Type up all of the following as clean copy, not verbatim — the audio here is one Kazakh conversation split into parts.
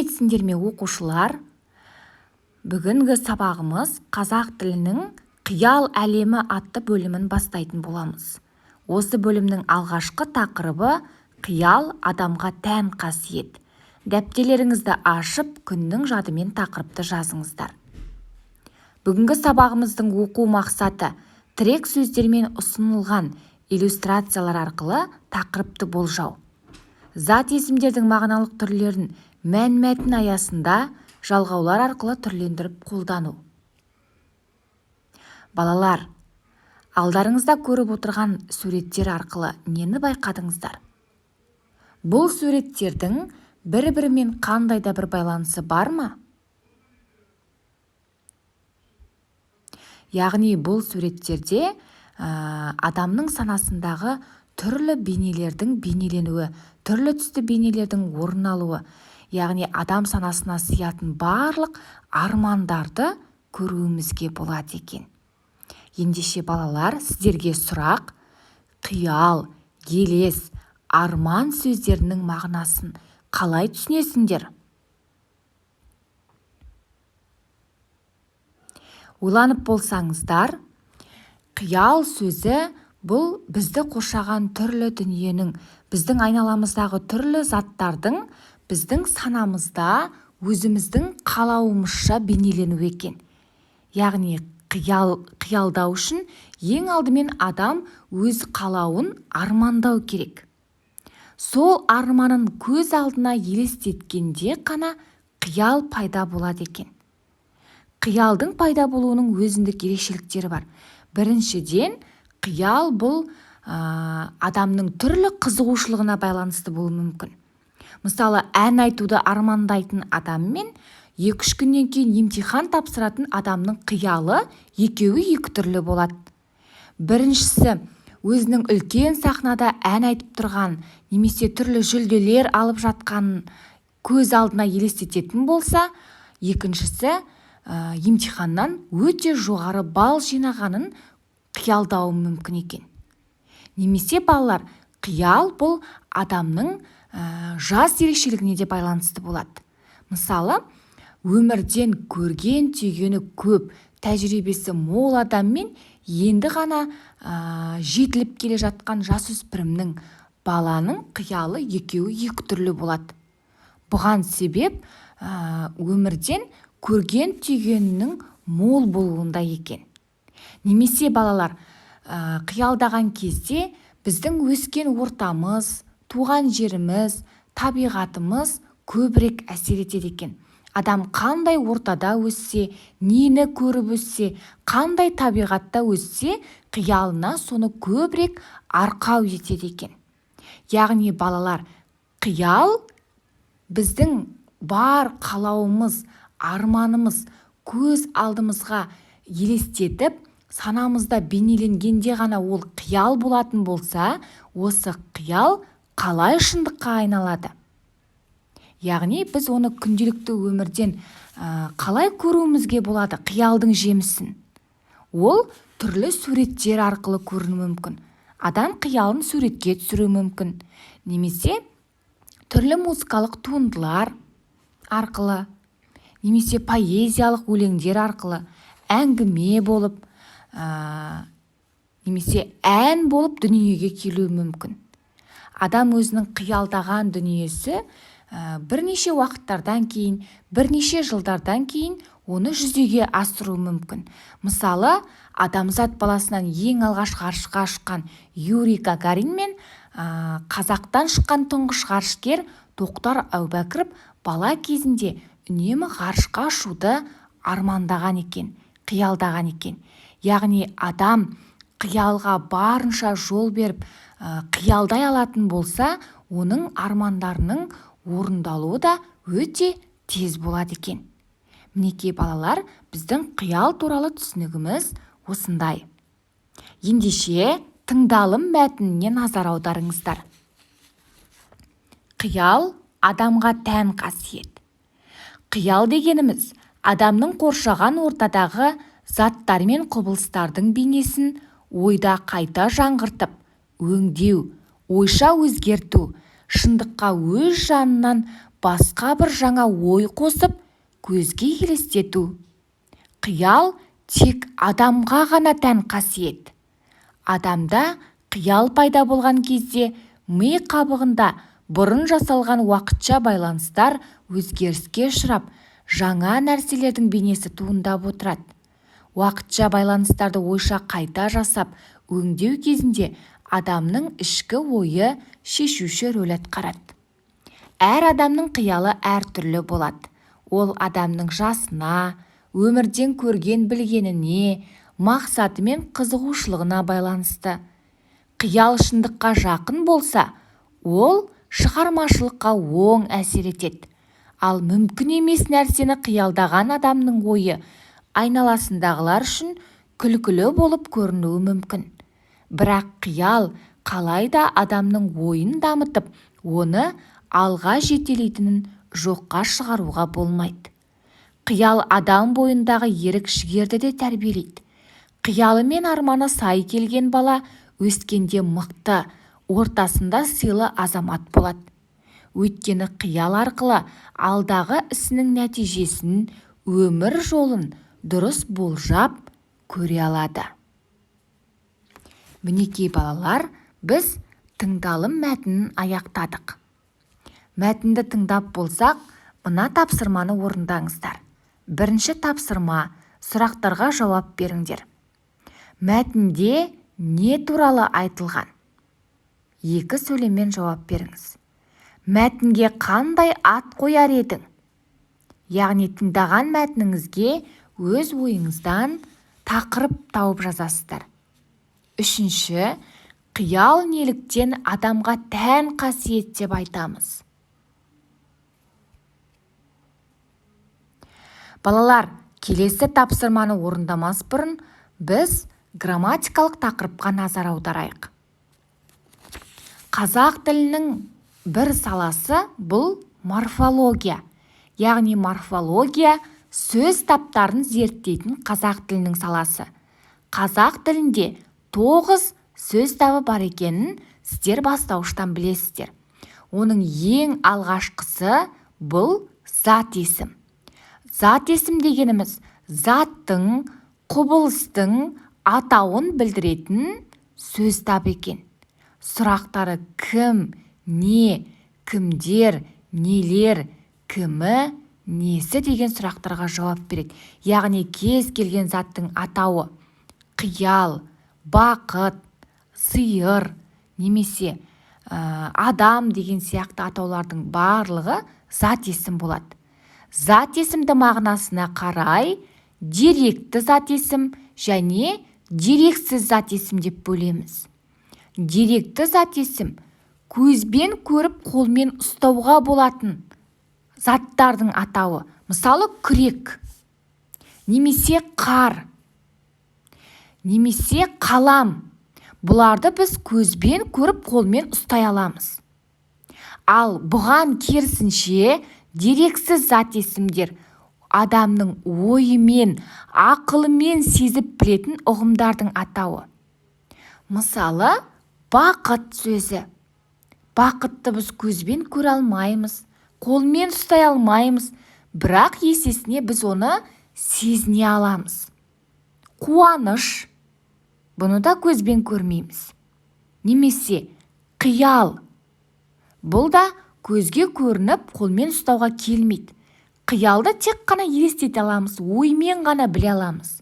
Сіздер ме оқушылар, бүгінгі сабағымыз қазақ тілінің қиял әлемі атты бөлімін бастайтын боламыз. Осы бөлімнің алғашқы тақырыбы қиял адамға тән қасиет. Дәптерлеріңізді ашып, күннің жадымен тақырыпты жазыңыздар. Бүгінгі сабағымыздың оқу мақсаты тірек сөздермен ұсынылған иллюстрациялар арқылы тақырыпты болжау. Зат есімдердің мағыналық түрлерін мән-мәтін аясында жалғаулар арқылы түрлендіріп қолдану. Балалар, алдарыңызда көріп отырған суреттер арқылы нені байқадыңыздар? Бұл суреттердің бір-бірімен қандай да бір байланысы бар ма? Яғни бұл суреттерде адамның санасындағы түрлі бейнелердің бейнеленуі, түрлі түсті бейнелердің орын алуы, яғни адам санасына сиятын барлық армандарды көруімізге болады екен. Ендеше балалар, сіздерге сұрақ: қиял, елес, арман сөздерінің мағынасын қалай түсінесіңдер? Ойланып болсаңыздар, қиял сөзі бұл бізді қоршаған түрлі дүниенің, біздің айналамыздағы түрлі заттардың біздің санамызда өзіміздің қалауымызша бейнеленуі екен. Яғни қиялдау үшін ең алдымен адам өз қалауын армандау керек. Сол арманын көз алдына елестеткенде қана қиял пайда болады екен. Қиялдың пайда болуының өзіндік ерекшеліктері бар. Біріншіден, қиял бұл адамның түрлі қызығушылығына байланысты болуы мүмкін. Мысалы, ән айтуды армандайтын адам мен 2-3 күннен кейін емтихан тапсыратын адамның қиялы екеуі екі түрлі болады. Біріншісі, өзінің үлкен сахнада ән айтып тұрған, немесе түрлі жүлделер алып жатқанын көз алдына елестететін болса, екіншісі емтиханнан өте жоғары балл жинағанын қиялдауы мүмкін екен. Немесе балалар, қиял бұл адамның жас ерекшелігіне де байланысты болады. Мысалы, өмірден көрген түйгені көп, тәжірибесі мол адаммен енді ғана жетіліп келе жатқан жасөспірімнің, баланың қиялы екеуі екі түрлі болады. Бұған себеп өмірден көрген түйгенінің мол болуында екен. Немесе балалар, қиялдаған кезде біздің өскен ортамыз, туған жеріміз, табиғатымыз көбірек әсер етеді екен. Адам қандай ортада өссе, нені көріп өссе, қандай табиғатта өссе, қиялына соны көбірек арқау етеді екен. Яғни балалар, қиял біздің бар қалауымыз, арманымыз көз алдымызға елестетіп, санамызда бейнеленгенде ғана ол қиял болатын болса, осы қиял қалай шындыққа айналады? Яғни біз оны күнделікті өмірден қалай көруімізге болады қиялдың жемісін? Ол түрлі суреттер арқылы көрінуі мүмкін. Адам қиялын суретке түсіруі мүмкін. Немесе түрлі музыкалық туындылар арқылы, немесе поэзиялық өлеңдер арқылы, әңгіме болып, немесе ән болып дүниеге келуі мүмкін. Адам өзінің қиялдаған дүниесі бірнеше уақыттардан кейін, бірнеше жылдардан кейін оны жүзеге асыру мүмкін. Мысалы, адамзат баласынан ең алғаш ғарышқа ұшқан Юрий Гагарин мен қазақтан шыққан тұңғыш ғарышкер Тоқтар Әубәкіров бала кезінде үнемі ғарышқа ұшуды армандаған екен, қиялдаған екен. Яғни адам қиялға барынша жол беріп, қиялдай алатын болса, оның армандарының орындалуы да өте тез болады екен. Мінекей балалар, біздің қиял туралы түсінігіміз осындай. Ендеше тыңдалым мәтініне назар аударыңыздар. Қиял адамға тән қасиет. Қиял дегеніміз адамның қоршаған ортадағы заттар мен құбылыстардың бейнесін ойда қайта жаңғыртып, өңдеу, ойша өзгерту, шындыққа өз жанынан басқа бір жаңа ой қосып, көзге елестету. Қиял тек адамға ғана тән қасиет. Адамда қиял пайда болған кезде ми қабығында бұрын жасалған уақытша байланыстар өзгеріске ұшырап, жаңа нәрселердің бейнесі туындап отырады. Уақытша байланыстарды ойша қайта жасап, өңдеу кезінде адамның ішкі ойы шешуші рөл атқарады. Әр адамның қиялы әртүрлі болады. Ол адамның жасына, өмірден көрген білгеніне, мақсаты мен қызығушылығына байланысты. Қиял шындыққа жақын болса, ол шығармашылыққа оң әсер етеді. Ал мүмкін емес нәрсені қиялдаған адамның ойы айналасындағылар үшін күлкілі болып көрінуі мүмкін. Бірақ қиял қалайда адамның ойын дамытып, оны алға жетелейтінін жоққа шығаруға болмайды. Қиял адам бойындағы ерік-жігерді де тәрбиелейді. Қиялы мен арманы сай келген бала өскенде мықты, ортасында сыйлы азамат болады. Өйткені қиял арқылы алдағы ісінің нәтижесін, өмір жолын дұрыс болжап көре алады. Мінекей балалар, біз тыңдалым мәтінін аяқтадық. Мәтінді тыңдап болсақ, мына тапсырманы орындаңыздар. Бірінші тапсырма: сұрақтарға жауап беріңдер. Мәтінде не туралы айтылған? 2 сөйлеммен жауап беріңіз. Мәтінге қандай ат қояр едің? Яғни тыңдаған мәтініңізге өз ойыңыздан тақырып тауып жазасыздар. 3. Қиял неліктен адамға тән қасиет деп айтамыз? Балалар, келесі тапсырманы орындамас бұрын біз грамматикалық тақырыпқа назар аударайық. Қазақ тілінің бір саласы бұл морфология. Яғни морфология сөз таптарын зерттейтін қазақ тілінің саласы. Қазақ тілінде 9 сөз табы бар екенін сіздер бастауыштан білесіздер. Оның ең алғашқысы бұл зат есім. Зат есім дегеніміз заттың, құбылыстың атауын білдіретін сөз табы екен. Сұрақтары кім, не, кімдер, нелер, кімі, несі деген сұрақтарға жауап береді. Яғни кез келген заттың атауы қиял, бақыт, сиыр, немесе адам деген сияқты атаулардың барлығы зат есім болады. Зат есімді мағынасына қарай деректі зат есім және дерексіз зат есім деп бөлеміз. Деректі зат есім көзбен көріп қолмен ұстауға болатын заттардың атауы. Мысалы күрек, немесе қар, немесе қалам. Бұларды біз көзбен көріп қолмен ұстай аламыз. Ал бұған керісінше дерексіз зат есімдер адамның ойымен, ақылымен сезіп білетін ұғымдардың атауы. Мысалы, бақыт сөзі. Бақытты біз көзбен көре алмаймыз, қолмен ұстай алмаймыз, бірақ есесіне біз оны сезіне аламыз. Қуаныш. Бұны да көзбен көрмейміз. Немесе қиял. Бұл да көзге көрініп, қолмен ұстауға келмейді. Қиялды тек қана елестете аламыз, оймен ғана біле аламыз.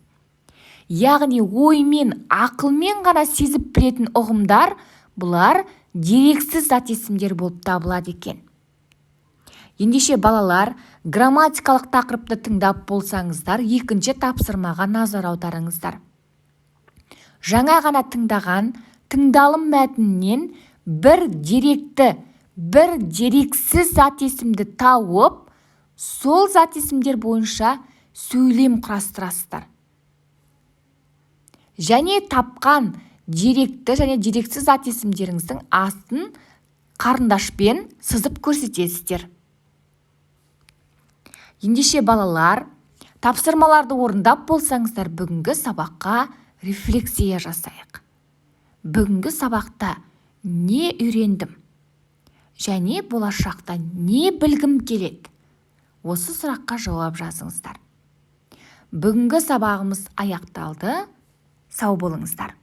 Яғни оймен, ақылмен ғана сезіп білетін ұғымдар, бұлар дерексіз зат есімдер болып табылады екен. Ендеше балалар, грамматикалық тақырыпты тыңдап болсаңыздар, екінші тапсырмаға назар аударыңыздар. Жаңа ғана тыңдаған тыңдалым мәтінінен бір деректі, бір дерексіз зат есімді тауып, сол зат есімдер бойынша сөйлем құрастырасыздар. Және тапқан деректі және дерексіз зат есімдеріңіздің астын қарындашпен сызып көрсетесіздер. Ендеше балалар, тапсырмаларды орындап болсаңыздар, бүгінгі сабаққа рефлексия жасайық. Бүгінгі сабақта не үйрендім? және болашақта не білгім келеді? Осы сұраққа жауап жазыңыздар. Бүгінгі сабағымыз аяқталды. Сау болыңыздар.